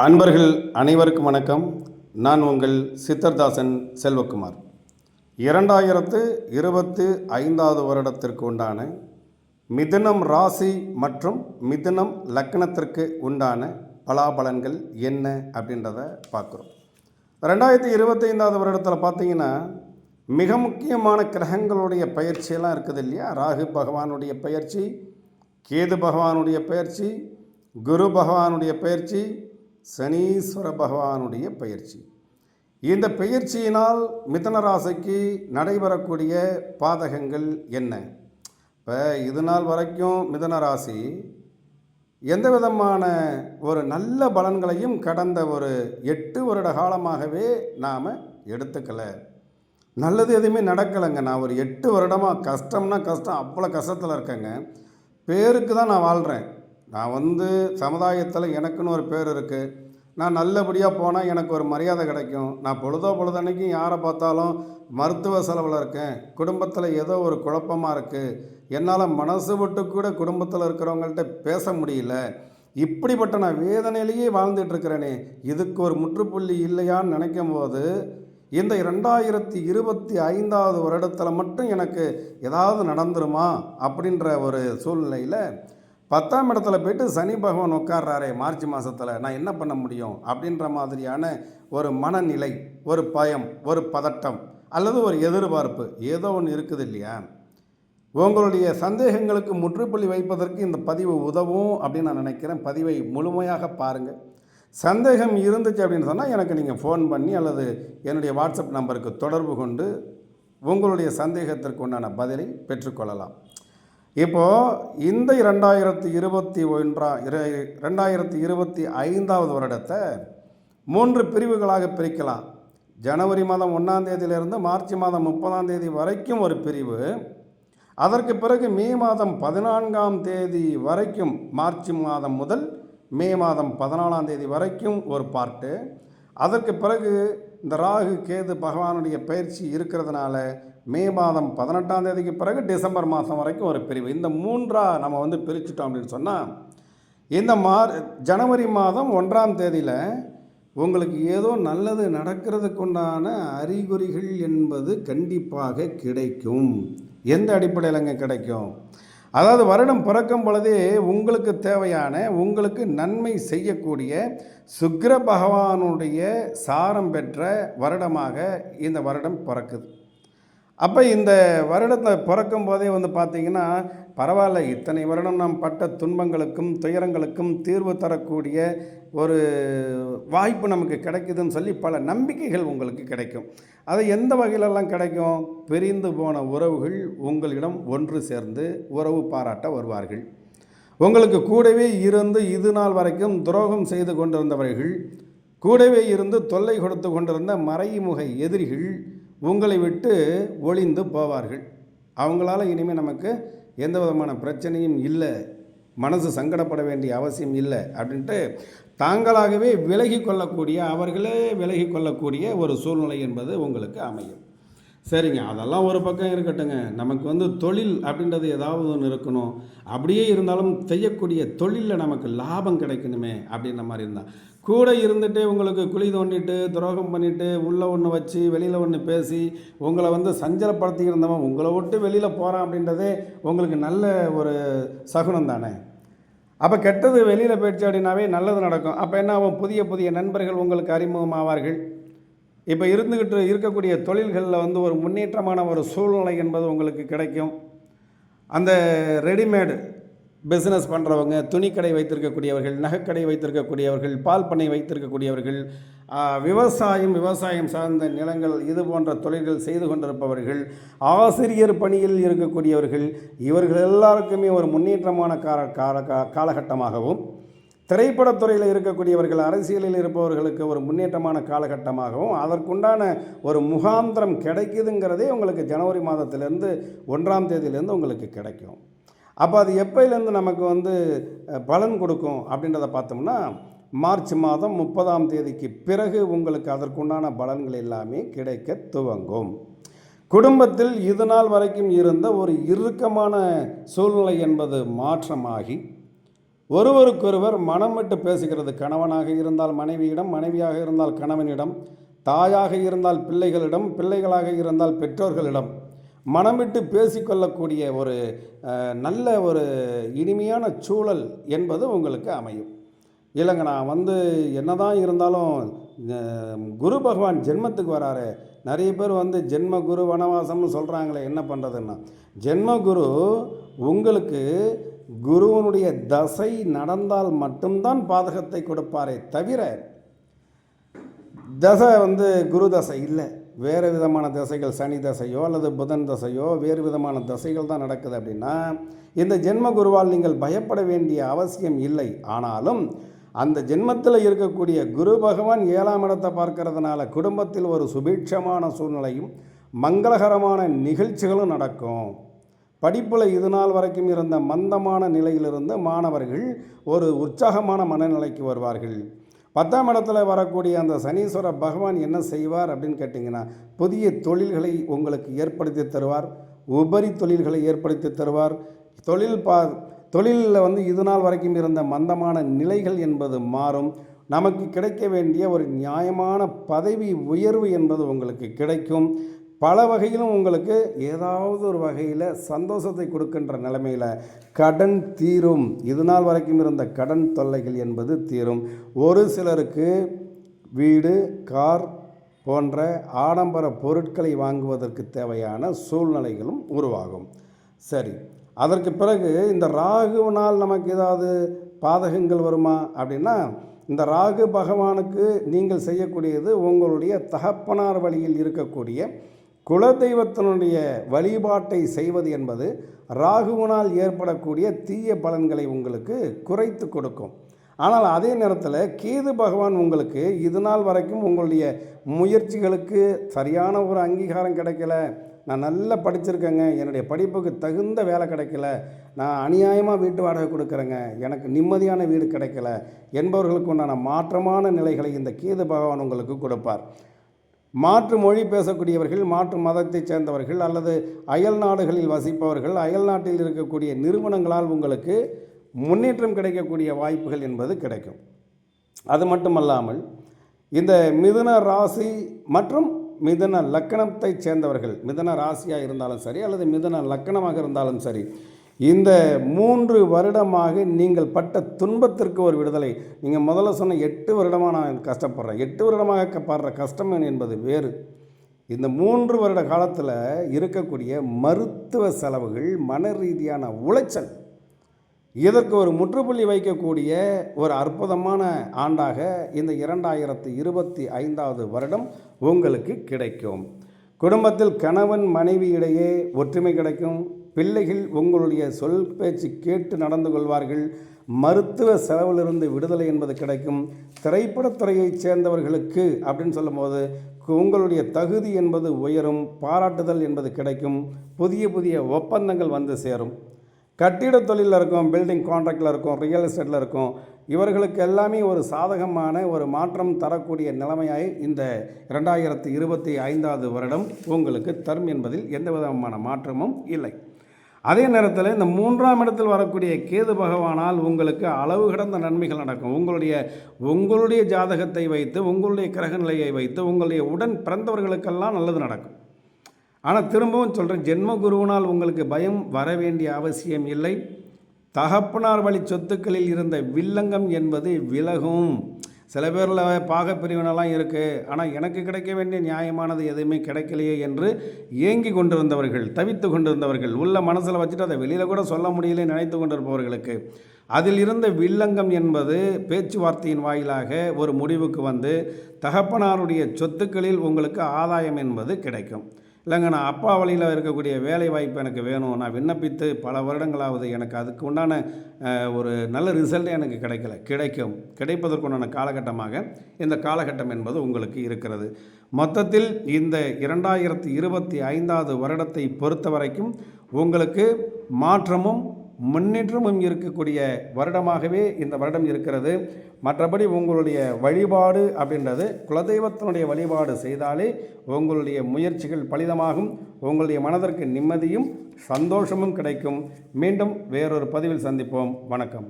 அன்பர்கள் அனைவருக்கும் வணக்கம். நான் உங்கள் சித்தர்தாசன் செல்வகுமார். 2025 வருடத்திற்கு உண்டான மிதுனம் ராசி மற்றும் மிதுனம் லக்னத்திற்கு உண்டான பலாபலன்கள் என்ன அப்படின்றத பார்க்குறோம். 2025 வருடத்தில் பார்த்தீங்கன்னா மிக முக்கியமான கிரகங்களுடைய பயிற்சியெல்லாம் இருக்குது இல்லையா. ராகு பகவானுடைய பயிற்சி, கேது பகவானுடைய பயிற்சி, குரு பகவானுடைய பயிற்சி, சனீஸ்வர பகவானுடைய பயிற்சி. இந்த பயிற்சியினால் மிதுன ராசிக்கு நடைபெறக்கூடிய பாதகங்கள் என்ன? இப்போ இது நாள் வரைக்கும் மிதுன ராசி எந்த விதமான ஒரு நல்ல பலன்களையும் கடந்த ஒரு 8 வருட காலமாகவே நாம் எடுத்துக்கலை. நல்லது எதுவுமே நடக்கலைங்க. நான் ஒரு 8 வருடமாக கஷ்டம்னா கஷ்டம், அவ்வளோ கஷ்டத்தில் இருக்கேங்க. பேருக்கு தான் நான் வாழ்கிறேன். நான் சமுதாயத்தில் எனக்குன்னு ஒரு பேர் இருக்குது. நான் நல்லபடியாக போனால் எனக்கு ஒரு மரியாதை கிடைக்கும். நான் பொழுதன்னைக்கும் யாரை பார்த்தாலும் மருத்துவ செலவில் இருக்கேன். குடும்பத்தில் ஏதோ ஒரு குழப்பமாக இருக்குது. என்னால் மனசு விட்டு கூட குடும்பத்தில் இருக்கிறவங்கள்ட்ட பேச முடியல. இப்படிப்பட்ட நான் வேதனையிலேயே வாழ்ந்துட்டுருக்கிறேனே, இதுக்கு ஒரு முற்றுப்புள்ளி இல்லையான்னு நினைக்கும் போது இந்த 2025 வருடத்தில் மட்டும் எனக்கு ஏதாவது நடந்துருமா அப்படின்ற ஒரு சூழ்நிலையில் 10ஆம் இடத்துல போய்ட்டு சனி பகவான் உட்கார்றாரே மார்ச் மாதத்தில், நான் என்ன பண்ண முடியும் அப்படின்ற மாதிரியான ஒரு மனநிலை, ஒரு பயம், ஒரு பதட்டம் அல்லது ஒரு எதிர்பார்ப்பு ஏதோ ஒன்று இருக்குது இல்லையா. உங்களுடைய சந்தேகங்களுக்கு முற்றுப்புள்ளி வைப்பதற்கு இந்த பதிவு உதவும் அப்படின்னு நான் நினைக்கிறேன். பதிவை முழுமையாக பாருங்கள். சந்தேகம் இருந்துச்சு அப்படின்னு சொன்னால் எனக்கு நீங்கள் ஃபோன் பண்ணி அல்லது என்னுடைய வாட்ஸ்அப் நம்பருக்கு தொடர்பு கொண்டு உங்களுடைய சந்தேகத்திற்கு உண்டான பதிலை பெற்றுக்கொள்ளலாம். இப்போது இந்த 2025 வருடத்தை 3 பிரிவுகளாக பிரிக்கலாம். ஜனவரி மாதம் 1ஆம் தேதியிலிருந்து மார்ச் மாதம் 30ஆம் தேதி வரைக்கும் ஒரு பிரிவு. அதற்கு பிறகு மே மாதம் 14ஆம் தேதி வரைக்கும், மார்ச் மாதம் முதல் மே மாதம் 14ஆம் தேதி வரைக்கும் ஒரு பார்ட்டு. அதற்கு பிறகு இந்த ராகு கேது பகவானுடைய பயிற்சி இருக்கிறதுனால மே மாதம் 18ஆம் தேதிக்கு பிறகு டிசம்பர் மாதம் வரைக்கும் ஒரு பிரிவு. இந்த 3ஆக நம்ம பிரிச்சுட்டோம் அப்படின்னு சொன்னால், இந்த ஜனவரி மாதம் 1ஆம் தேதியில் உங்களுக்கு ஏதோ நல்லது நடக்கிறதுக்கு உண்டான அறிகுறிகள் என்பது கண்டிப்பாக கிடைக்கும். எந்த அடிப்படையிலங்க கிடைக்கும்? அதாவது வருடம் பிறக்கும் பொழுதே உங்களுக்கு தேவையான, உங்களுக்கு நன்மை செய்யக்கூடிய சுக்கிர பகவானுடைய சாரம் பெற்ற வருடமாக இந்த வருடம் பிறக்குது. அப்போ இந்த வருடத்தில் பிறக்கும் போதே பார்த்திங்கன்னா, பரவாயில்ல, இத்தனை வருடம் நாம் பட்ட துன்பங்களுக்கும் துயரங்களுக்கும் தீர்வு தரக்கூடிய ஒரு வாய்ப்பு நமக்கு கிடைக்குதுன்னு சொல்லி பல நம்பிக்கைகள் உங்களுக்கு கிடைக்கும். அது எந்த வகையிலெல்லாம் கிடைக்கும்? பிரிந்து போன உறவுகள் உங்களிடம் ஒன்று சேர்ந்து உறவு பாராட்ட வருவார்கள். உங்களுக்கு கூடவே இருந்து இது நாள் வரைக்கும் துரோகம் செய்து கொண்டிருந்தவர்கள், கூடவே இருந்து தொல்லை கொடுத்து கொண்டிருந்த மறைமுக எதிரிகள் உங்களை விட்டு ஒளிந்து போவார்கள். அவங்களால இனிமேல் நமக்கு எந்த விதமான பிரச்சனையும் இல்லை, மனசு சங்கடப்பட வேண்டிய அவசியம் இல்லை அப்படின்ட்டு தாங்களாகவே விலகி கொள்ளக்கூடிய, அவர்களே விலகி கொள்ளக்கூடிய ஒரு சூழ்நிலை என்பது உங்களுக்கு அமையும். சரிங்க, அதெல்லாம் ஒரு பக்கம் இருக்கட்டுங்க. நமக்கு தொழில் அப்படின்றது ஏதாவது ஒன்று இருக்கணும். அப்படியே இருந்தாலும் செய்யக்கூடிய தொழிலில் நமக்கு லாபம் கிடைக்கணுமே அப்படின்ற மாதிரி இருந்தால், கூட இருந்துட்டு உங்களுக்கு குழி தோண்டிட்டு துரோகம் பண்ணிவிட்டு உள்ளே ஒன்று வச்சு வெளியில் ஒன்று பேசி உங்களை சஞ்சலப்படுத்தி இருந்தவன் உங்களை விட்டு வெளியில் போகிறான் அப்படின்றதே உங்களுக்கு நல்ல ஒரு சகுனம் தானே. அப்போ கெட்டது வெளியில் போயிடுச்சு அப்படின்னாவே நல்லது நடக்கும். அப்போ என்ன ஆகும்? புதிய புதிய நண்பர்கள் உங்களுக்கு அறிமுகமாவார்கள். இப்போ இருக்கக்கூடிய தொழில்களில் ஒரு முன்னேற்றமான ஒரு சூழ்நிலை என்பது உங்களுக்கு கிடைக்கும். அந்த ரெடிமேடு பிஸ்னஸ் பண்ணுறவங்க, துணிக்கடை வைத்திருக்கக்கூடியவர்கள், நகைக்கடை வைத்திருக்கக்கூடியவர்கள், பால் பண்ணை வைத்திருக்கக்கூடியவர்கள், விவசாயம் சார்ந்த நிலங்கள், இது போன்ற தொழில்கள் செய்து கொண்டிருப்பவர்கள், ஆசிரியர் பணியில் இருக்கக்கூடியவர்கள், இவர்கள் எல்லாருக்குமே ஒரு முன்னேற்றமான காலகட்டமாகவும், திரைப்படத்துறையில் இருக்கக்கூடியவர்கள், அரசியலில் இருப்பவர்களுக்கு ஒரு முன்னேற்றமான காலகட்டமாகவும், அதற்குண்டான ஒரு முகாந்திரம் கிடைக்குதுங்கிறதே உங்களுக்கு ஜனவரி மாதத்திலேருந்து 1ஆம் தேதியிலேருந்து உங்களுக்கு கிடைக்கும். அப்போ அது எப்போலேருந்து நமக்கு பலன் கொடுக்கும் அப்படின்றத பார்த்தோம்னா, மார்ச் மாதம் 30ஆம் தேதிக்கு பிறகு உங்களுக்கு அதற்குண்டான பலன்கள் எல்லாமே கிடைக்க துவங்கும். குடும்பத்தில் இது நாள் வரைக்கும் இருந்த ஒரு இறுக்கமான சூழ்நிலை என்பது மாற்றமாகி ஒருவருக்கொருவர் மனம் விட்டு பேசுகிறது. கணவனாக இருந்தால் மனைவியிடம், மனைவியாக இருந்தால் கணவனிடம், தாயாக இருந்தால் பிள்ளைகளிடம், பிள்ளைகளாக இருந்தால் பெற்றோர்களிடம் மனம் விட்டு பேசிக்கொள்ளக்கூடிய ஒரு நல்ல ஒரு இனிமையான சூழல் என்பது உங்களுக்கு அமையும். இல்லைங்க, நான் என்னதான் இருந்தாலும் குரு பகவான் ஜென்மத்துக்கு வராரு. நிறைய பேர் ஜென்ம குரு வனவாசம்னு சொல்கிறாங்களே, என்ன பண்ணுறதுன்னா, ஜென்ம குரு உங்களுக்கு குருவனுடைய தசை நடந்தால் மட்டும்தான் பாதகத்தை கொடுப்பாரே தவிர, தசை குரு தசை இல்லை, வேறு விதமான தசைகள், சனி தசையோ அல்லது புதன் தசையோ வேறு விதமான தசைகள் தான் நடக்குது அப்படின்னா இந்த ஜென்ம குருவால் நீங்கள் பயப்பட வேண்டிய அவசியம் இல்லை. ஆனாலும் அந்த ஜென்மத்தில் இருக்கக்கூடிய குரு பகவான் 7ஆம் இடத்தை பார்க்கறதுனால குடும்பத்தில் ஒரு சுபீட்சமான சூழ்நிலையும் மங்களகரமான நிகழ்ச்சிகளும் நடக்கும். படிப்பில் இது நாள் வரைக்கும் இருந்த மந்தமான நிலையிலிருந்து மாணவர்கள் ஒரு உற்சாகமான மனநிலைக்கு வருவார்கள். 10ஆம் இடத்துல வரக்கூடிய அந்த சனீஸ்வர பகவான் என்ன செய்வார் அப்படின்னு கேட்டிங்கன்னா, புதிய தொழில்களை உங்களுக்கு ஏற்படுத்தி தருவார், உபரி தொழில்களை ஏற்படுத்தி தருவார். தொழிலில் இது நாள் வரைக்கும் இருந்த மந்தமான நிலைகள் என்பது மாறும். நமக்கு கிடைக்க வேண்டிய ஒரு நியாயமான பதவி உயர்வு என்பது உங்களுக்கு கிடைக்கும். பல வகையிலும் உங்களுக்கு ஏதாவது ஒரு வகையில் சந்தோஷத்தை கொடுக்கின்ற நிலைமையில் கடன் தீரும். இது நாள் வரைக்கும் இருந்த கடன் தொல்லைகள் என்பது தீரும். ஒரு சிலருக்கு வீடு, கார் போன்ற ஆடம்பர பொருட்களை வாங்குவதற்கு தேவையான சூழ்நிலைகளும் உருவாகும். சரி, அதற்கு பிறகு இந்த ராகுவினால் நமக்கு ஏதாவது பாதகங்கள் வருமா அப்படின்னா, இந்த ராகு பகவானுக்கு நீங்கள் செய்யக்கூடியது உங்களுடைய தகப்பனார் வழியில் இருக்கக்கூடிய குலதெய்வத்தினுடைய வழிபாட்டை செய்வது என்பது ராகுவினால் ஏற்படக்கூடிய தீய பலன்களை உங்களுக்கு குறைத்து கொடுக்கும். ஆனால் அதே நேரத்தில் கேது பகவான் உங்களுக்கு இது நாள் வரைக்கும் உங்களுடைய முயற்சிகளுக்கு சரியான ஒரு அங்கீகாரம் கிடைக்கல, நான் நல்லா படிச்சிருக்கேங்க, என்னுடைய படிப்புக்கு தகுந்த வேலை கிடைக்கல, நான் அநியாயமாக வீட்டு வாடகை கொடுக்குறேங்க, எனக்கு நிம்மதியான வீடு கிடைக்கல என்பவர்களுக்கு உண்டான மாற்றமான நிலைகளை இந்த கேது பகவான் உங்களுக்கு கொடுப்பார். மாற்று மொழி பேசக்கூடியவர்கள், மாற்று மதத்தைச் சேர்ந்தவர்கள் அல்லது அயல் நாடுகளில் வசிப்பவர்கள், அயல் நாட்டில் இருக்கக்கூடிய நிறுவனங்களால் உங்களுக்கு முன்னேற்றம் கிடைக்கக்கூடிய வாய்ப்புகள் என்பது கிடைக்கும். அது மட்டுமல்லாமல் இந்த மிதுன ராசி மற்றும் மிதுன லக்கணத்தைச் சேர்ந்தவர்கள், மிதுன ராசியாக இருந்தாலும் சரி அல்லது மிதுன லக்கணமாக இருந்தாலும் சரி, இந்த 3 வருடமாக நீங்கள் பட்ட துன்பத்திற்கு ஒரு விடுதலை. நீங்கள் முதல்ல சொன்ன 8 வருடமாக நான் கஷ்டப்படுறேன், 8 வருடமாக படுற கஷ்டம் என்பது வேறு. இந்த 3 வருட காலத்தில் இருக்கக்கூடிய மருத்துவ செலவுகள், மன ரீதியான உளைச்சல், இதற்கு ஒரு முற்றுப்புள்ளி வைக்கக்கூடிய ஒரு அற்புதமான ஆண்டாக இந்த 2025வது வருடம் உங்களுக்கு கிடைக்கும். குடும்பத்தில் கணவன் மனைவி இடையே ஒற்றுமை கிடைக்கும். பிள்ளைகள் உங்களுடைய சொல் பேச்சு கேட்டு நடந்து கொள்வார்கள். மருத்துவ செலவிலிருந்து விடுதலை என்பது கிடைக்கும். திரைப்படத்துறையைச் சேர்ந்தவர்களுக்கு அப்படின்னு சொல்லும்போது உங்களுடைய தகுதி என்பது உயரும், பாராட்டுதல் என்பது கிடைக்கும். புதிய புதிய ஒப்பந்தங்கள் சேரும். கட்டிட தொழிலில் இருக்கும், பில்டிங் கான்ட்ராக்டில் இருக்கும், ரியல் எஸ்டேட்டில் இருக்கும், இவர்களுக்கு எல்லாமே ஒரு சாதகமான ஒரு மாற்றம் தரக்கூடிய நிலைமையாய் இந்த 2025வது வருடம் உங்களுக்கு தரும் என்பதில் எந்த விதமான மாற்றமும் இல்லை. அதே நேரத்தில் இந்த 3ஆம் இடத்தில் வரக்கூடிய கேது பகவானால் உங்களுக்கு அளவு கடந்த நன்மைகள் நடக்கும். உங்களுடைய ஜாதகத்தை வைத்து, உங்களுடைய கிரக நிலையை வைத்து, உங்களுடைய உடன் பிறந்தவர்களுக்கெல்லாம் நல்லது நடக்கும். ஆனால் திரும்பவும் சொல்கிறேன், ஜென்ம குருவினால் உங்களுக்கு பயம் வர வேண்டிய அவசியம் இல்லை. தகப்பனார் வழி சொத்துக்களில் இருந்த வில்லங்கம் என்பது விலகும். சில பேரில் பாகப்பிரிவினெல்லாம் இருக்குது, ஆனால் எனக்கு கிடைக்க வேண்டிய நியாயமானது எதுவுமே கிடைக்கலையே என்று ஏங்கி கொண்டிருந்தவர்கள், தவித்து கொண்டிருந்தவர்கள், உள்ள மனசில் வச்சுட்டு அதை வெளியில் கூட சொல்ல முடியல நினைத்து கொண்டிருப்பவர்களுக்கு அதில் இருந்த வில்லங்கம் என்பது பேச்சுவார்த்தையின் வாயிலாக ஒரு முடிவுக்கு தகப்பனாருடைய சொத்துக்களில் உங்களுக்கு ஆதாயம் என்பது கிடைக்கும். இல்லைங்க, நான் அப்பா வழியில் இருக்கக்கூடிய வேலை வாய்ப்பு எனக்கு வேணும், நான் விண்ணப்பித்து பல வருடங்களாவது எனக்கு அதுக்கு உண்டான ஒரு நல்ல ரிசல்ட் எனக்கு கிடைப்பதற்குண்டான காலகட்டமாக இந்த காலகட்டம் என்பது உங்களுக்கு இருக்கிறது. மொத்தத்தில் இந்த 2025வது வருடத்தை பொறுத்த வரைக்கும் உங்களுக்கு மாற்றமும் முன்னேற்றமும் இருக்கக்கூடிய வருடமாகவே இந்த வருடம் இருக்கிறது. மற்றபடி உங்களுடைய வழிபாடு அப்படின்றது குலதெய்வத்தினுடைய வழிபாடு செய்தாலே உங்களுடைய முயற்சிகள் பலிதமாகும். உங்களுடைய மனதிற்கு நிம்மதியும் சந்தோஷமும் கிடைக்கும். மீண்டும் வேறொரு பதிவில் சந்திப்போம். வணக்கம்.